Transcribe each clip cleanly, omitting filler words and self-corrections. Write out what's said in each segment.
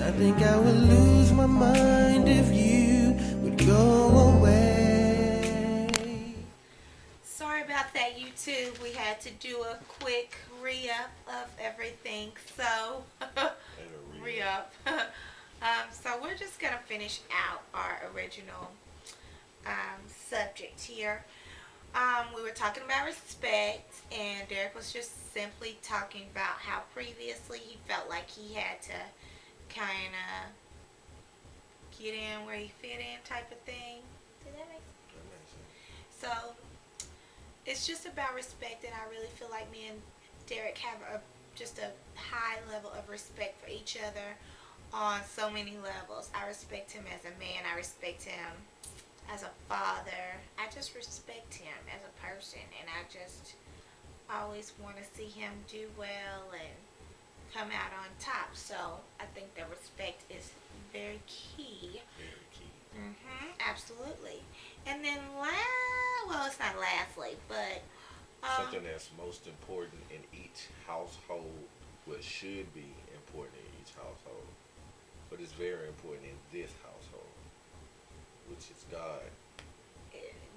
I think I would lose my mind if you would go away. Sorry about that, YouTube. We had to do a quick re-up of everything. So, re-up. So we're just gonna finish out our original subject here. We were talking about respect, and Derek was just simply talking about how previously he felt like he had to kind of get in where he fit in, type of thing. Did that make sense? That makes sense. So it's just about respect, and I really feel like me and Derek have just a high level of respect for each other on so many levels. I respect him as a man. I respect him as a father. I just respect him as a person, and I just always want to see him do well and come out on top. So I think that respect is very key. Very key. Absolutely. And then, well, it's not lastly, but Something that's most important in each household, what should be important in each household, but it's very important in this household, which is God.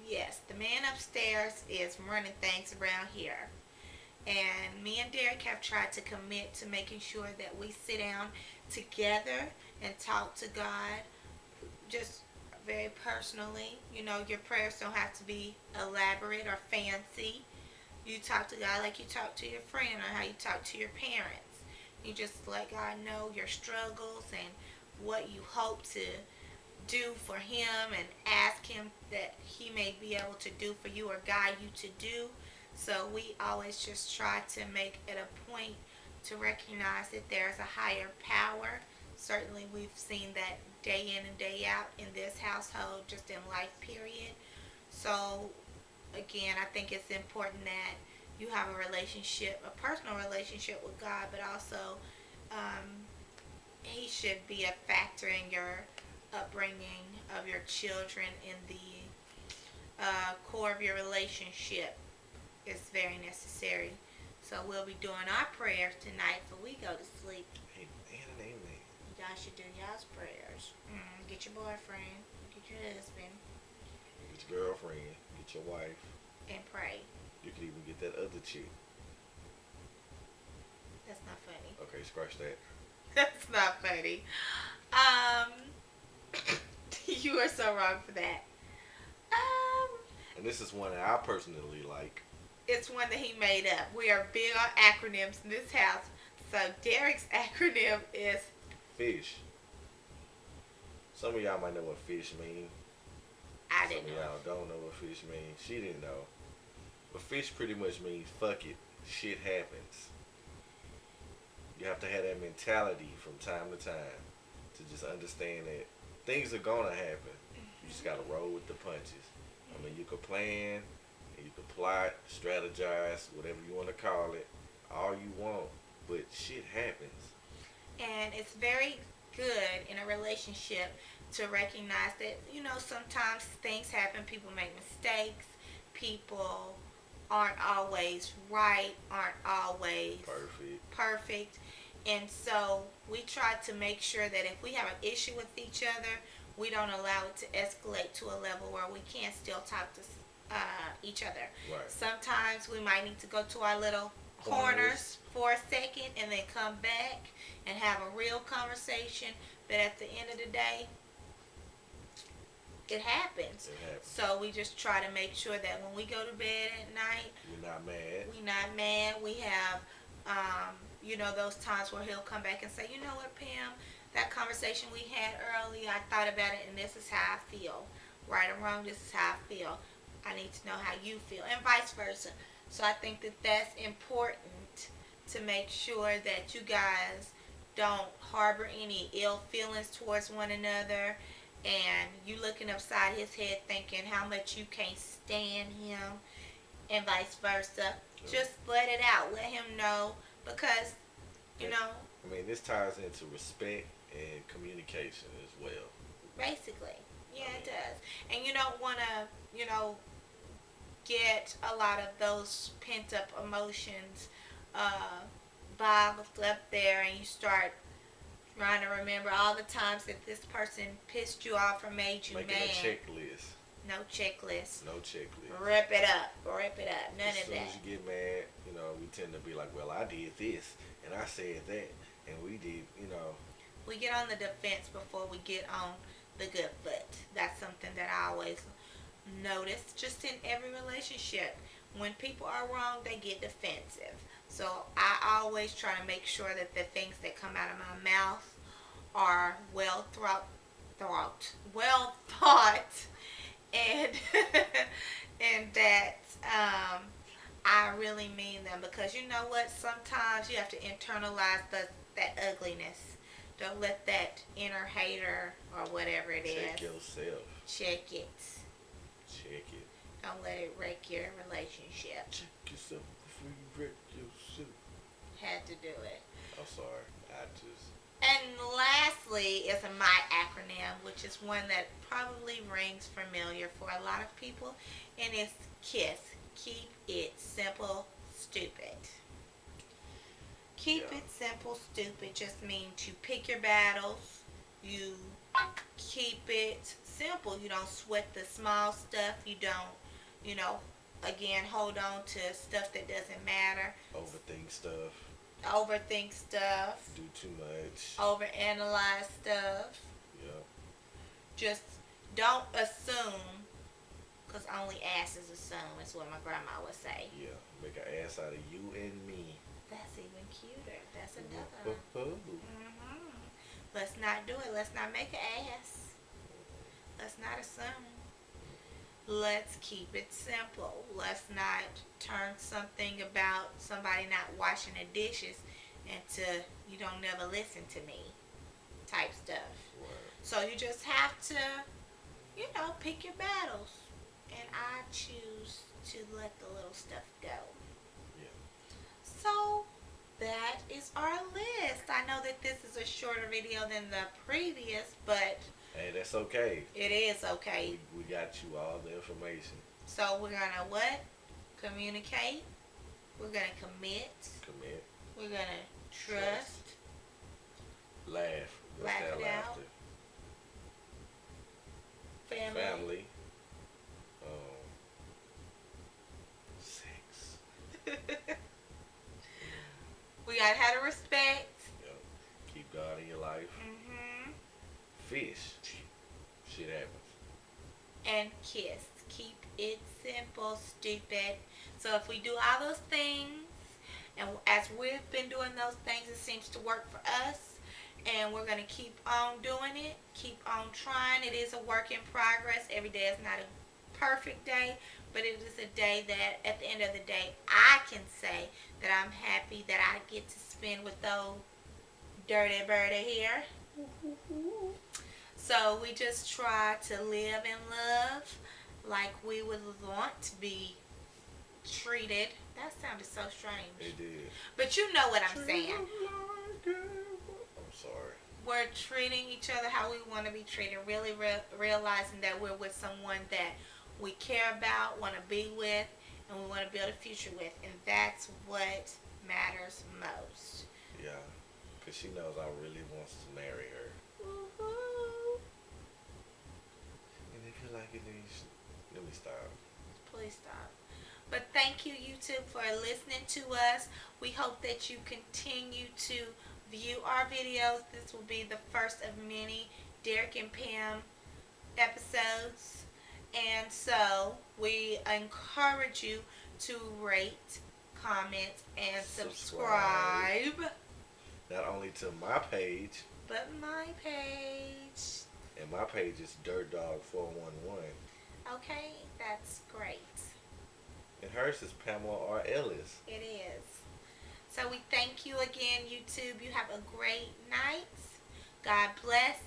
yes, the man upstairs is running things around here. And me and Derek have tried to commit to making sure that we sit down together and talk to God just very personally. You know, your prayers don't have to be elaborate or fancy. You talk to God like you talk to your friend or how you talk to your parents. You just let God know your struggles and what you hope to do for him, and ask him that he may be able to do for you or guide you to do. So we always just try to make it a point to recognize that there's a higher power. Certainly we've seen that day in and day out in this household, just in life period. So again, I think it's important that you have a relationship, a personal relationship with God, but also he should be a factor in your upbringing of your children, in the core of your relationship is very necessary. So we'll be doing our prayers tonight before we go to sleep. Amen and amen. Y'all should do y'all's prayers. Get your boyfriend, get your husband, Get your girlfriend, get your wife. and pray. You could even get that other chick. That's not funny. Okay, scratch that. That's not funny. You are so wrong for that. And this is one that I personally like. It's one that he made up. We are big on acronyms in this house. So Derek's acronym is Fish. Some of y'all might know what fish mean. I Some didn't of know. y'all don't know what fish mean. She didn't know. But fish pretty much means fuck it. Shit happens. You have to have that mentality from time to time to just understand that things are gonna happen. You just gotta roll with the punches. I mean, you could plan, and you could plot, strategize, whatever you want to call it, all you want, but shit happens. And it's very good in a relationship to recognize that, you know, sometimes things happen, people make mistakes, people aren't always right, aren't always perfect. And so we try to make sure that if we have an issue with each other, we don't allow it to escalate to a level where we can't still talk to each other. Right. Sometimes we might need to go to our little corners for a second and then come back and have a real conversation. But at the end of the day, it happens. It happens. So we just try to make sure that when we go to bed at night, We're not mad. we're not mad. We have, you know, those times where he'll come back and say, you know what, Pam, that conversation we had earlier, I thought about it and this is how I feel. Right or wrong, this is how I feel. I need to know how you feel, and vice versa. So I think that that's important to make sure that you guys don't harbor any ill feelings towards one another, and you looking upside his head thinking how much you can't stand him, and vice versa. Just let it out. Let him know, because, you know, I mean, this ties into respect and communication as well. basically. Yeah, it does. And you don't want to, you know, get a lot of those pent up emotions bottled up there, and you start Trying to remember all the times that this person pissed you off or made you Making mad. a checklist. No checklist. No checklist. Rip it up. Rip it up. None As of soon that. as you get mad, we tend to be like, well, I did this, and I said that, and we did, We get on the defense before we get on the good foot. That's something that I always notice just in every relationship. When people are wrong, they get defensive. So I always try to make sure that the things that come out of my mouth are well thought, and and that I really mean them, because you know what? Sometimes you have to internalize that ugliness. Don't let that inner hater or whatever it is. check yourself. Check it. Check it. Don't let it wreck your relationship. Check yourself before you wreck yourself. Had to do it. I'm sorry. I just. And lastly is a my acronym, which is one that probably rings familiar for a lot of people, and it's KISS. Keep it simple, stupid. Keep it simple, stupid just means you pick your battles. You keep it simple. You don't sweat the small stuff. You don't, again, hold on to stuff that doesn't matter. Overthink stuff. Do too much. Overanalyze stuff. Yeah. Just don't assume, because only asses assume is what my grandma would say. Yeah. Make an ass out of you and me. That's even cuter. That's another one. Mm-hmm. Let's not do it. Let's not make an ass. Let's not assume. Let's keep it simple. Let's not turn something about somebody not washing the dishes into you don't never listen to me type stuff. Right. So you just have to, pick your battles. And I choose to let the little stuff go. Yeah. So that is our list. I know that this is a shorter video than the previous, but Hey, that's okay. it is okay. We got you all the information. So we're going to what? Communicate. We're going to commit. Commit. We're going to trust. Laugh. What's Laugh that it out. laughter? Family. Sex. We got to have the respect. Yep. Keep God in your life. Mm-hmm. Fish. Shit happens. And kiss. Keep it simple, stupid. So if we do all those things, and as we've been doing those things, it seems to work for us, and we're going to keep on doing it, keep on trying. It is a work in progress. Every day is not a perfect day, but it is a day that at the end of the day, I can say that I'm happy that I get to spend with those dirty birdie here. So we just try to live and love like we would want to be treated. That sounded so strange. It did. But you know what I'm saying. I'm sorry. We're treating each other how we want to be treated. Really realizing that we're with someone that we care about, want to be with, and we want to build a future with. And that's what matters most. Yeah. Because she knows I really wants to marry her. Woo-hoo. And if you like it, then you should... Let me stop. Please stop. But thank you, YouTube, for listening to us. We hope that you continue to view our videos. This will be the first of many Derrick and Pam episodes. And so we encourage you to rate, comment, and subscribe. Not only to my page, But my page. and my page is DirtDog411. Okay, that's great. And hers is Pamela R. Ellis. It is. So we thank you again, YouTube. You have a great night. God bless.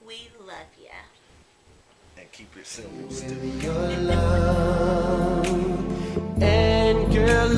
We love you. And keep it simple, With stupid. your love and girl,